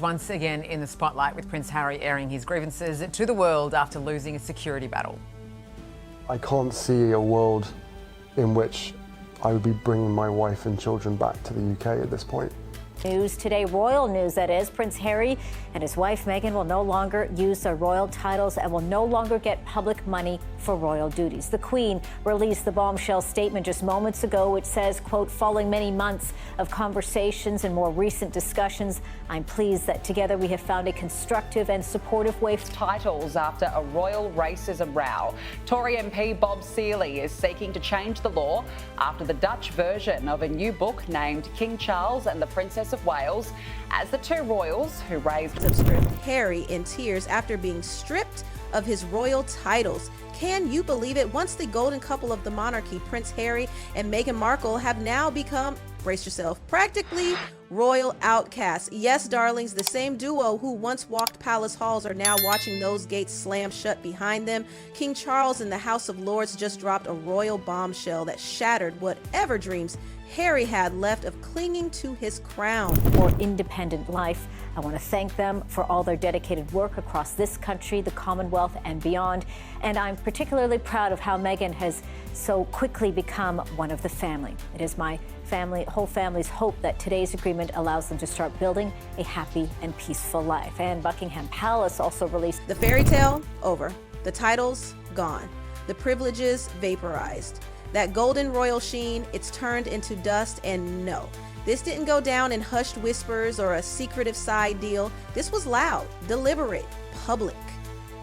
is once again in the spotlight, with Prince Harry airing his grievances to the world after losing a security battle. I can't see a world in which I would be bringing my wife and children back to the UK at this point. News today, royal news that is. Prince Harry and his wife Meghan will no longer use their royal titles and will no longer get public money for royal duties. The Queen released the bombshell statement just moments ago, which says, quote, following many months of conversations and more recent discussions, I'm pleased that together we have found a constructive and supportive way. Titles after a royal racism row. Tory MP Bob Seely is seeking to change the law after the Dutch version of a new book named King Charles and the Princess of Wales as the two royals who raised Harry in tears after being stripped of his royal titles. Can you believe it? Once the golden couple of the monarchy, Prince Harry and Meghan Markle, have now become, brace yourself, practically royal outcasts. Yes, darlings, the same duo who once walked palace halls are now watching those gates slam shut behind them. King Charles in the House of Lords just dropped a royal bombshell that shattered whatever dreams Harry had left of clinging to his crown. For independent life, I want to thank them for all their dedicated work across this country, the Commonwealth, and beyond. And I'm particularly proud of how Meghan has so quickly become one of the family. It is my whole family's hope that today's agreement allows them to start building a happy and peaceful life. And Buckingham Palace also released the fairy tale over, the titles gone, the privileges vaporized. That golden royal sheen, it's turned into dust. And no, this didn't go down in hushed whispers or a secretive side deal. This was loud, deliberate, public.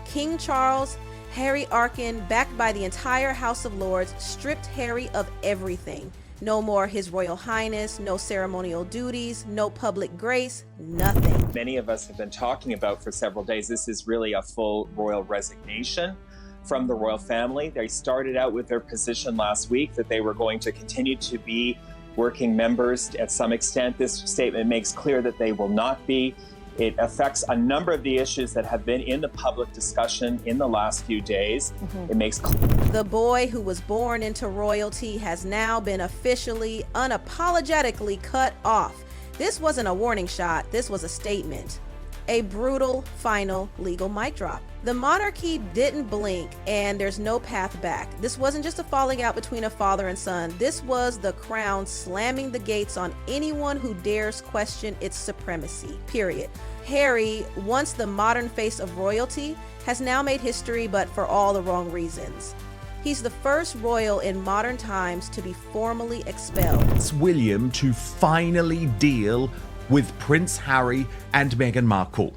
King Charles, Harry Arkin, backed by the entire House of Lords, stripped Harry of everything. No more His Royal Highness, no ceremonial duties, no public grace, nothing. Many of us have been talking about for several days, this is really a full royal resignation from the royal family. They started out with their position last week that they were going to continue to be working members at some extent. This statement makes clear that they will not be. It affects a number of the issues that have been in the public discussion in the last few days. It makes the boy who was born into royalty has now been officially, unapologetically cut off. This wasn't a warning shot, this was a statement. A brutal, final legal mic drop. The monarchy didn't blink, and there's no path back. This wasn't just a falling out between a father and son. This was the crown slamming the gates on anyone who dares question its supremacy, period. Harry, once the modern face of royalty, has now made history, but for all the wrong reasons. He's the first royal in modern times to be formally expelled. It's William to finally deal with Prince Harry and Meghan Markle.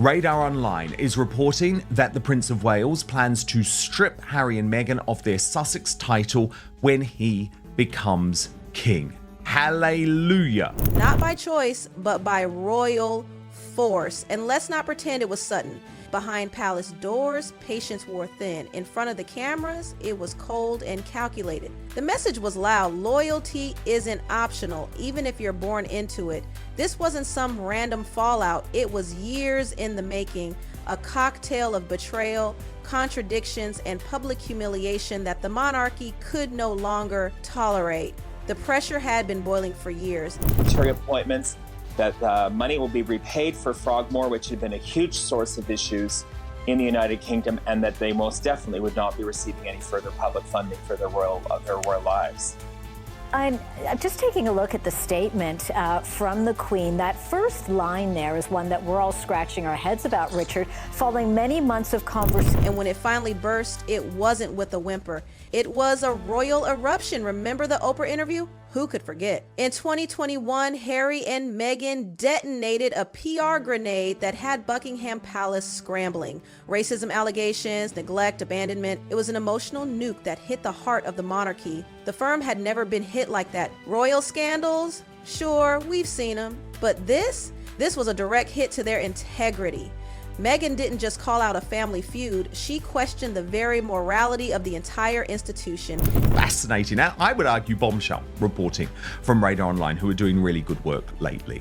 Radar Online is reporting that the Prince of Wales plans to strip Harry and Meghan of their Sussex title when he becomes king. Hallelujah. Not by choice, but by royal force. And let's not pretend it was sudden. Behind palace doors, patience wore thin. In front of the cameras, it was cold and calculated. The message was loud. Loyalty isn't optional, even if you're born into it. This wasn't some random fallout. It was years in the making, a cocktail of betrayal, contradictions, and public humiliation that the monarchy could no longer tolerate. The pressure had been boiling for years. appointments, that money will be repaid for Frogmore, which had been a huge source of issues in the United Kingdom, and that they most definitely would not be receiving any further public funding for their royal lives. I'm just taking a look at the statement from the Queen. That first line there is one that we're all scratching our heads about, Richard. Following many months of conversation. And when it finally burst, it wasn't with a whimper. It was a royal eruption. Remember the Oprah interview? Who could forget? In 2021, Harry and Meghan detonated a PR grenade that had Buckingham Palace scrambling. Racism allegations, neglect, abandonment. It was an emotional nuke that hit the heart of the monarchy. The firm had never been hit like that. Royal scandals? Sure, we've seen them. But this was a direct hit to their integrity. Meghan didn't just call out a family feud, she questioned the very morality of the entire institution. Fascinating. Now, I would argue bombshell reporting from Radar Online, who are doing really good work lately.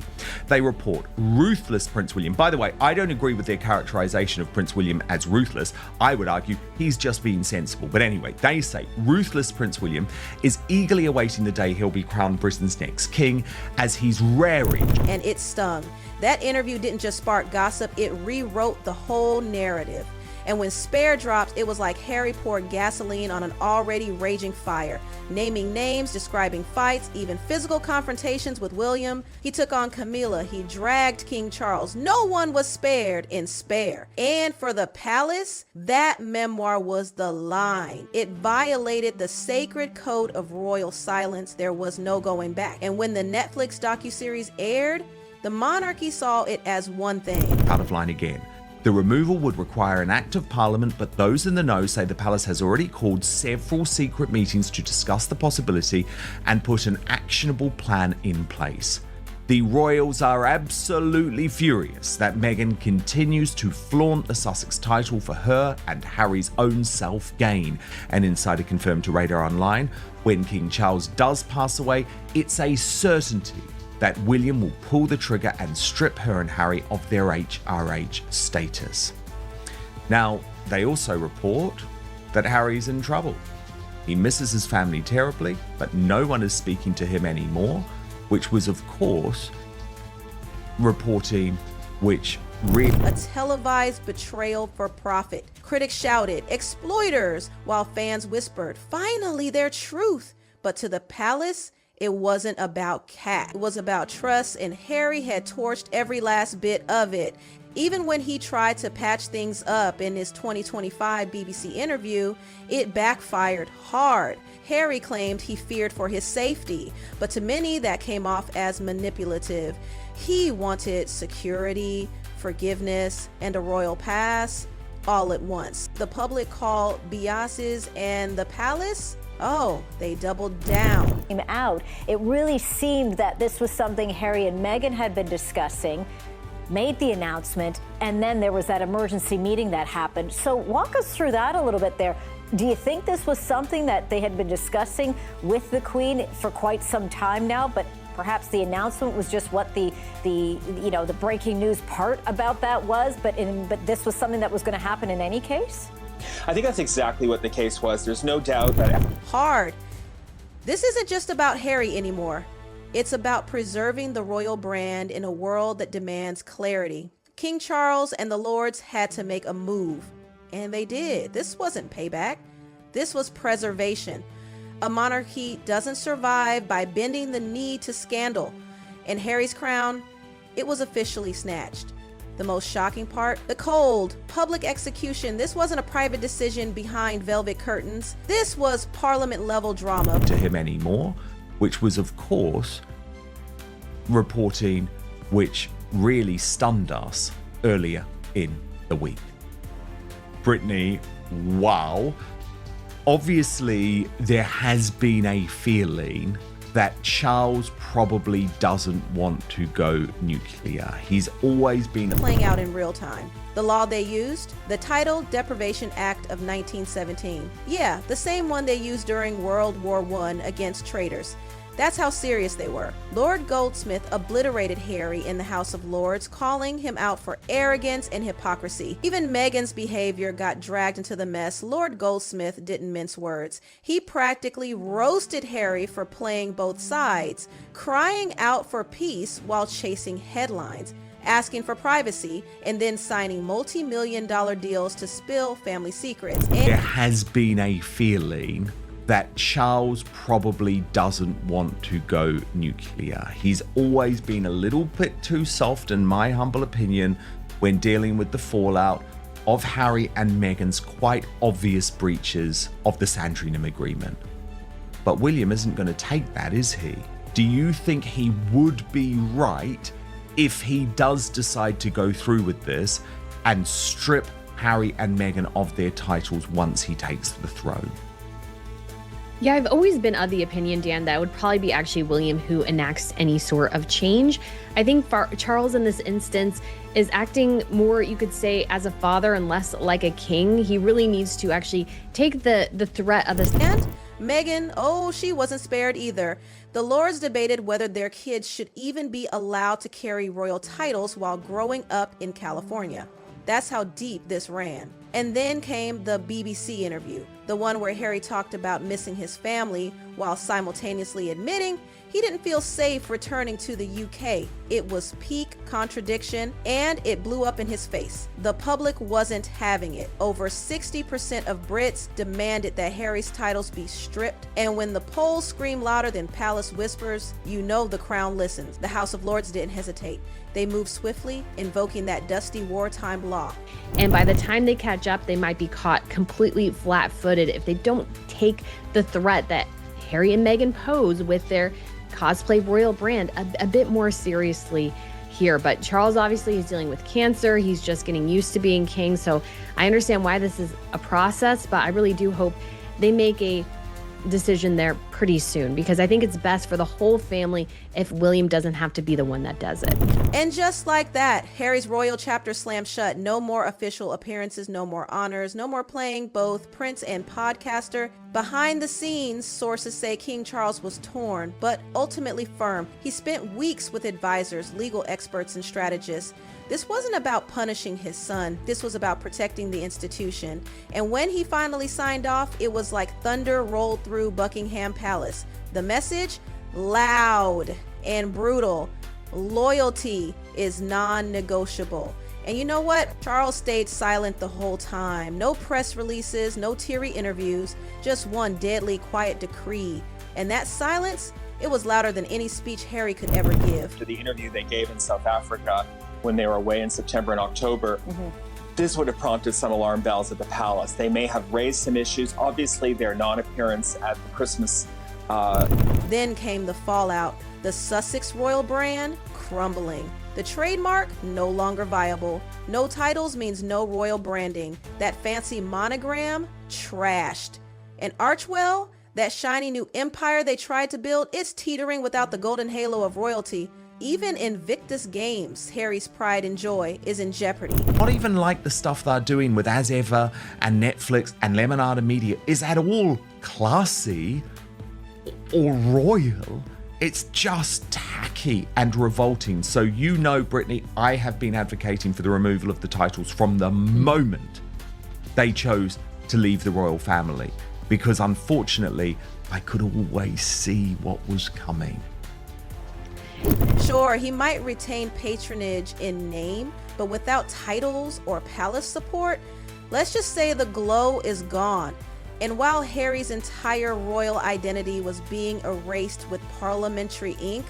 they report ruthless Prince William. By the way, I don't agree with their characterization of Prince William as ruthless. I would argue he's just being sensible. But anyway, they say ruthless Prince William is eagerly awaiting the day he'll be crowned Britain's next king, as he's raring. And it stung. That interview didn't just spark gossip, it rewrote the whole narrative. And when Spare dropped, it was like Harry poured gasoline on an already raging fire, naming names, describing fights, even physical confrontations with William. He took on Camilla. He dragged King Charles. No one was spared in Spare. And for the palace, that memoir was the line. It violated the sacred code of royal silence. There was no going back. And when the Netflix docuseries aired, the monarchy saw it as one thing. Out of line again. The removal would require an act of parliament, but those in the know say the palace has already called several secret meetings to discuss the possibility and put an actionable plan in place. The royals are absolutely furious that Meghan continues to flaunt the Sussex title for her and Harry's own self-gain. An insider confirmed to Radar Online, when King Charles does pass away, it's a certainty that William will pull the trigger and strip her and Harry of their HRH status. Now, they also report that Harry's in trouble. He misses his family terribly, but no one is speaking to him anymore, which was, of course, reporting which a televised betrayal for profit. Critics shouted, exploiters, while fans whispered, finally their truth. But to the palace, it wasn't about cat. It was about trust, and Harry had torched every last bit of it. Even when he tried to patch things up in his 2025 BBC interview, it backfired hard. Harry claimed he feared for his safety, but to many that came off as manipulative. He wanted security, forgiveness, and a royal pass all at once. The public called biases, and the palace, oh, they doubled down. Out. It really seemed that this was something Harry and Meghan had been discussing, made the announcement, and then there was that emergency meeting that happened. So walk us through that a little bit there. Do you think this was something that they had been discussing with the Queen for quite some time now, but perhaps the announcement was just what the breaking news part about that was, but this was something that was going to happen in any case? I think that's exactly what the case was. There's no doubt that... Hard. This isn't just about Harry anymore. It's about preserving the royal brand in a world that demands clarity. King Charles and the Lords had to make a move, and they did. This wasn't payback. This was preservation. A monarchy doesn't survive by bending the knee to scandal. And Harry's crown, it was officially snatched. The most shocking part, the cold, public execution. This wasn't a private decision behind velvet curtains. This was parliament-level drama. To him anymore, which was, of course, reporting which really stunned us earlier in the week. Brittany, wow. Obviously, there has been a feeling that Charles probably doesn't want to go nuclear. He's always been playing out in real time. The law they used, the Title Deprivation Act of 1917. Yeah, the same one they used during World War I against traitors. That's how serious they were. Lord Goldsmith obliterated Harry in the House of Lords, calling him out for arrogance and hypocrisy. Even Meghan's behavior got dragged into the mess. Lord Goldsmith didn't mince words. He practically roasted Harry for playing both sides, crying out for peace while chasing headlines, asking for privacy, and then signing multi-million-dollar deals to spill family secrets. There has been a feeling that Charles probably doesn't want to go nuclear. He's always been a little bit too soft, in my humble opinion, when dealing with the fallout of Harry and Meghan's quite obvious breaches of the Sandringham Agreement. But William isn't going to take that, is he? Do you think he would be right if he does decide to go through with this and strip Harry and Meghan of their titles once he takes the throne? Yeah, I've always been of the opinion, Dan, that it would probably be actually William who enacts any sort of change. I think Charles in this instance is acting more, you could say, as a father and less like a king. He really needs to actually take the threat of this. And Meghan, oh, she wasn't spared either. The Lords debated whether their kids should even be allowed to carry royal titles while growing up in California. That's how deep this ran. And then came the BBC interview, the one where Harry talked about missing his family while simultaneously admitting he didn't feel safe returning to the UK. It was peak contradiction, and it blew up in his face. The public wasn't having it. Over 60% of Brits demanded that Harry's titles be stripped, and when the polls scream louder than palace whispers, you know the Crown listens. The House of Lords didn't hesitate. They moved swiftly, invoking that dusty wartime law. And by the time they catch up, they might be caught completely flat-footed if they don't take the threat that Harry and Meghan pose with their cosplay royal brand a bit more seriously here. But Charles obviously is dealing with cancer. He's just getting used to being king. So I understand why this is a process, but I really do hope they make a decision there pretty soon, because I think it's best for the whole family if William doesn't have to be the one that does it. And just like that, Harry's royal chapter slammed shut. No more official appearances, no more honors, no more playing both prince and podcaster. Behind the scenes, sources say King Charles was torn, but ultimately firm. He spent weeks with advisors, legal experts, and strategists. This wasn't about punishing his son. This was about protecting the institution. And when he finally signed off, it was like thunder rolled through Buckingham Palace. The message? Loud and brutal. Loyalty is non-negotiable. And you know what? Charles stayed silent the whole time. No press releases, no teary interviews, just one deadly quiet decree. And that silence, it was louder than any speech Harry could ever give. To the interview they gave in South Africa when they were away in September and October, this would have prompted some alarm bells at the palace. They may have raised some issues. Obviously, their non-appearance at the Christmas. Then came the fallout. The Sussex royal brand crumbling. The trademark no longer viable. No titles means no royal branding. That fancy monogram trashed. And Archwell, that shiny new empire they tried to build, it's teetering without the golden halo of royalty. Even Invictus Games, Harry's pride and joy, is in jeopardy. Not even like the stuff they're doing with As Ever and Netflix and Lemonada Media is at all classy or royal. It's just tacky and revolting. So you know, Brittany, I have been advocating for the removal of the titles from the moment they chose to leave the royal family, because unfortunately, I could always see what was coming. Sure, he might retain patronage in name, but without titles or palace support, let's just say the glow is gone. And while Harry's entire royal identity was being erased with parliamentary ink,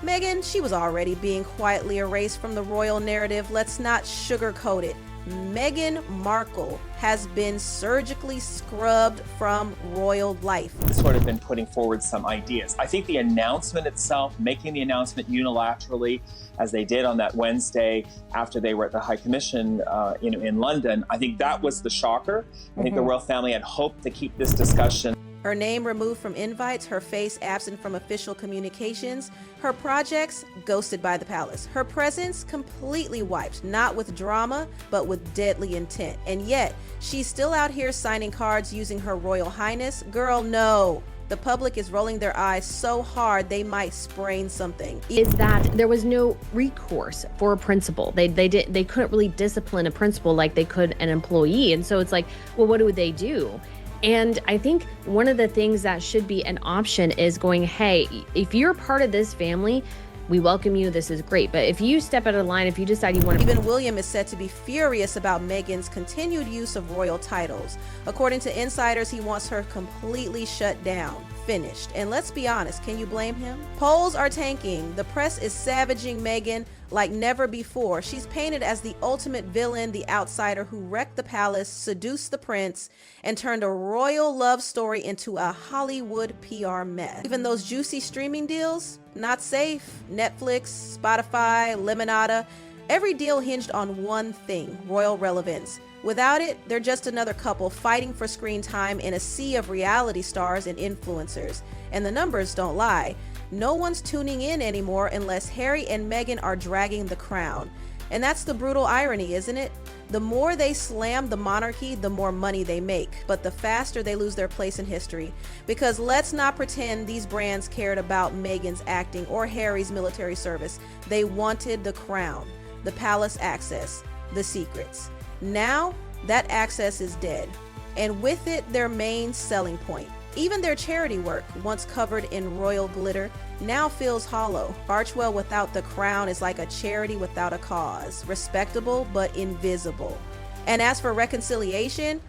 Meghan, she was already being quietly erased from the royal narrative. Let's not sugarcoat it. Meghan Markle has been surgically scrubbed from royal life. This would have been putting forward some ideas. I think the announcement itself, making the announcement unilaterally, as they did on that Wednesday after they were at the High Commission in London, I think that was the shocker. I think the royal family had hoped to keep this discussion. Her name removed from invites, her face absent from official communications, her projects ghosted by the palace, her presence completely wiped, not with drama, but with deadly intent. And yet, she's still out here signing cards using her royal highness. Girl, no. The public is rolling their eyes so hard they might sprain something. Is that there was no recourse for a principal. They couldn't really discipline a principal like they could an employee. And so it's like, well, what do they do? And I think one of the things that should be an option is going, hey, if you're part of this family, we welcome you. This is great. But if you step out of line, if you decide you want to... Even William is said to be furious about Meghan's continued use of royal titles. According to insiders, he wants her completely shut down. Finished. And let's be honest, can you blame him? Polls are tanking. The press is savaging Meghan like never before. She's painted as the ultimate villain, the outsider who wrecked the palace, seduced the prince, and turned a royal love story into a Hollywood PR mess. Even those juicy streaming deals, not safe. Netflix, Spotify, Lemonada, every deal hinged on one thing, royal relevance. Without it, they're just another couple fighting for screen time in a sea of reality stars and influencers. And the numbers don't lie. No one's tuning in anymore unless Harry and Meghan are dragging the crown. And that's the brutal irony, isn't it? The The more they slam the monarchy, the more money they make, but the faster they lose their place in history. Because let's not pretend these brands cared about Meghan's acting or Harry's military service. They wanted the crown, the palace access, the secrets. Now, that access is dead, and with it, their main selling point. Even their charity work, once covered in royal glitter, now feels hollow. Archewell without the crown is like a charity without a cause, respectable but invisible. And as for reconciliation,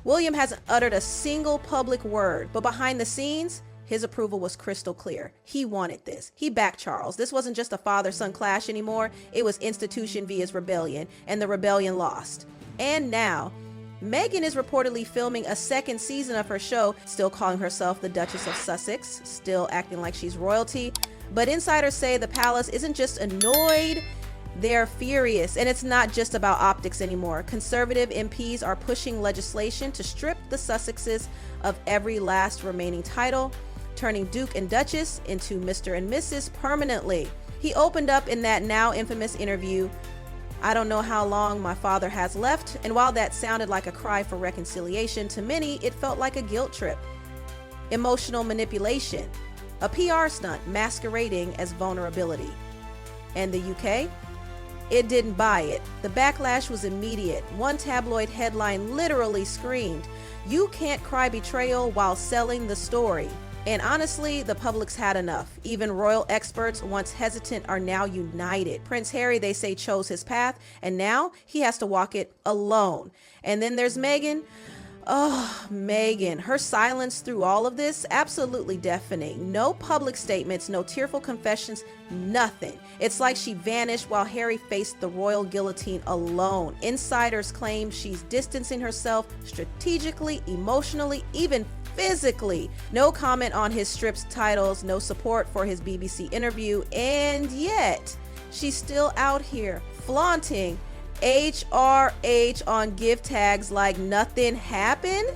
William hasn't uttered a single public word, but behind the scenes, his approval was crystal clear. He wanted this. He backed Charles. This wasn't just a father-son clash anymore. It was institution vs. rebellion, and the rebellion lost. And now, Meghan is reportedly filming a second season of her show, still calling herself the Duchess of Sussex, still acting like she's royalty. But insiders say the palace isn't just annoyed, they're furious. And it's not just about optics anymore. Conservative MPs are pushing legislation to strip the Sussexes of every last remaining title, turning Duke and Duchess into Mr. and Mrs. permanently. He opened up in that now infamous interview, "I don't know how long my father has left," and while that sounded like a cry for reconciliation, to many it felt like a guilt trip. Emotional manipulation, a PR stunt masquerading as vulnerability. And the UK? It didn't buy it. The backlash was immediate. One tabloid headline literally screamed, "You can't cry betrayal while selling the story." And honestly, the public's had enough. Even royal experts, once hesitant, are now united. Prince Harry, they say, chose his path, and now he has to walk it alone. And then there's Meghan. Oh, Meghan, her silence through all of this, absolutely deafening. No public statements, no tearful confessions, nothing. It's like she vanished while Harry faced the royal guillotine alone. Insiders claim she's distancing herself strategically, emotionally, even physically. No comment on his stripped titles, no support for his BBC interview, and yet she's still out here flaunting HRH on gift tags like nothing happened.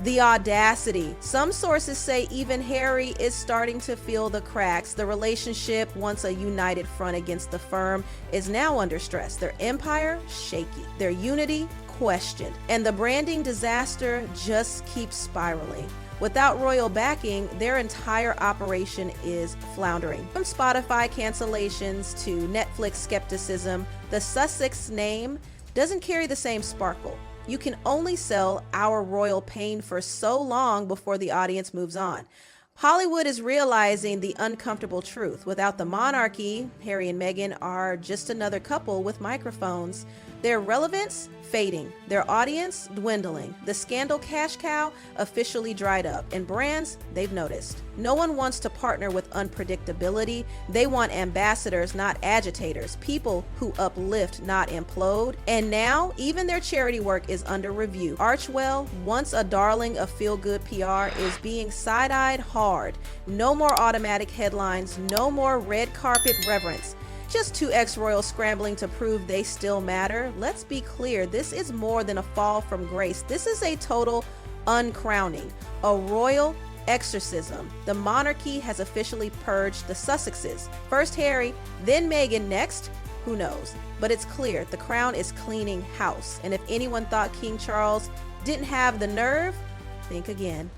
The audacity. Some sources say even Harry is starting to feel the cracks. The relationship, once a united front against the firm, is now under stress. Their empire, shaky. Their unity, questioned. And the branding disaster just keeps spiraling. Without royal backing, their entire operation is floundering. From Spotify cancellations to Netflix skepticism, the Sussex name doesn't carry the same sparkle. You can only sell our royal pain for so long before the audience moves on. Hollywood is realizing the uncomfortable truth. Without the monarchy, Harry and Meghan are just another couple with microphones. Their relevance fading, their audience dwindling. The scandal cash cow officially dried up, and brands, they've noticed. No one wants to partner with unpredictability. They want ambassadors, not agitators, people who uplift, not implode. And now, even their charity work is under review. Archewell, once a darling of feel-good PR, is being side-eyed hard. No more automatic headlines, no more red carpet reverence. Just two ex-royals scrambling to prove they still matter. Let's be clear, this is more than a fall from grace. This is a total uncrowning, a royal exorcism. The monarchy has officially purged the Sussexes. First Harry, then Meghan, next, who knows? But it's clear, the crown is cleaning house. And if anyone thought King Charles didn't have the nerve, think again.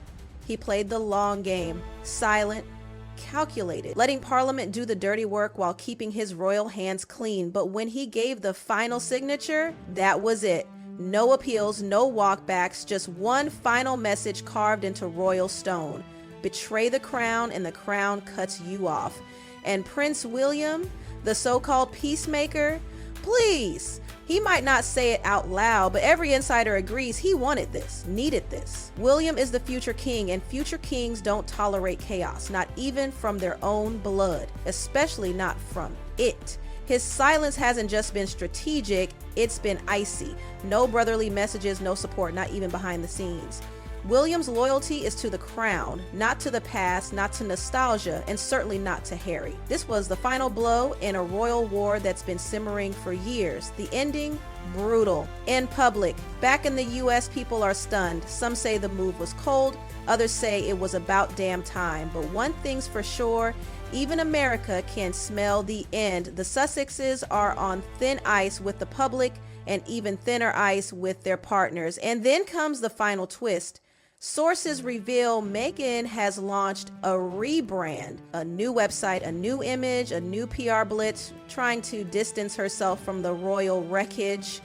He played the long game, silent, calculated, letting Parliament do the dirty work while keeping his royal hands clean. But when he gave the final signature, that was it. No appeals, no walkbacks, just one final message carved into royal stone. Betray the crown and the crown cuts you off. And Prince William, the so-called peacemaker, please, he might not say it out loud, but every insider agrees he wanted this, needed this. William is the future king, and future kings don't tolerate chaos, not even from their own blood, especially not from it. His silence hasn't just been strategic, it's been icy. No brotherly messages, no support, not even behind the scenes. William's loyalty is to the crown, not to the past, not to nostalgia, and certainly not to Harry. This was the final blow in a royal war that's been simmering for years. The ending, brutal. In public, back in the US, people are stunned. Some say the move was cold, others say it was about damn time. But one thing's for sure, even America can smell the end. The Sussexes are on thin ice with the public and even thinner ice with their partners. And then comes the final twist. Sources reveal Meghan has launched a rebrand, a new website, a new image, a new PR blitz, trying to distance herself from the royal wreckage.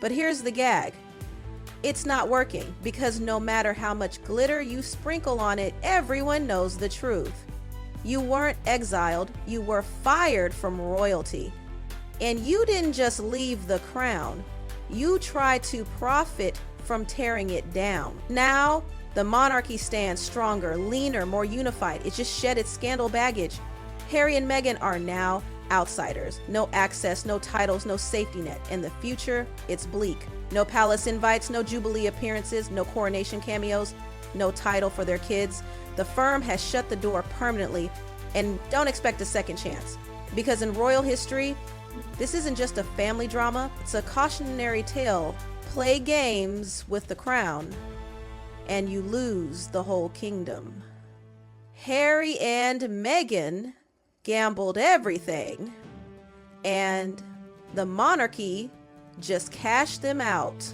But here's the gag. It's not working, because no matter how much glitter you sprinkle on it, everyone knows the truth. You weren't exiled, you were fired from royalty. And you didn't just leave the crown, you tried to profit from tearing it down. Now, the monarchy stands stronger, leaner, more unified. It just shed its scandal baggage. Harry and Meghan are now outsiders. No access, no titles, no safety net. And the future, it's bleak. No palace invites, no jubilee appearances, no coronation cameos, no title for their kids. The firm has shut the door permanently, and don't expect a second chance. Because in royal history, this isn't just a family drama, it's a cautionary tale. Play games with the crown, and you lose the whole kingdom. Harry and Meghan gambled everything, and the monarchy just cashed them out.